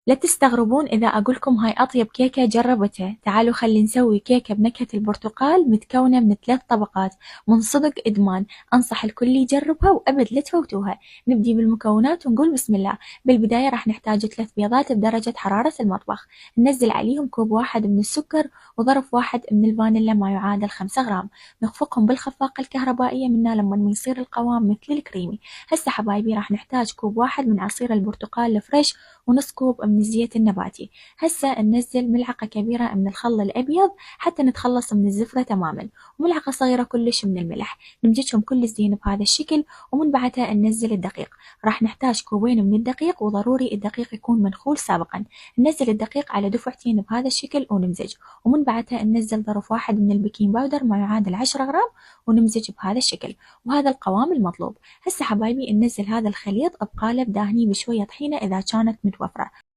لا تستغربون إذا أقولكم هاي أطيب كيكة جربتها. تعالوا خلي نسوي كيكة بنكهة البرتقال متكونة من 3 طبقات. من صدق إدمان، أنصح الكل يجربها وأبد لا تفوتوها. نبدي بالمكونات ونقول بسم الله. بالبداية راح نحتاج 3 بيضات بدرجة حرارة المطبخ. ننزل عليهم كوب واحد من السكر وظرف واحد من الفانيلا ما يعادل 5 غرام. نخفقهم بالخفاقة الكهربائية منا لما يصير القوام مثل الكريمي. هسه حبايبي راح نحتاج كوب واحد من عصير البرتقال الفريش ونص كوب من الزيت النباتي. هسه ننزل ملعقة كبيرة من الخل الأبيض حتى نتخلص من الزفرة تماما، وملعقة صغيرة كلش من الملح. نمزجهم كل زين بهذا الشكل، ومن بعدها ننزل الدقيق. راح نحتاج كوبين من الدقيق، وضروري الدقيق يكون منخول سابقا. ننزل الدقيق على دفعتين بهذا الشكل ونمزج، ومن بعدها ننزل ظرف واحد من البيكنج باودر ما يعادل 10 غرام ونمزج بهذا الشكل، وهذا القوام المطلوب. هسه حبايبي ننزل هذا الخليط بقالب داهني بشوية طحينة إذا كانت متوفرة.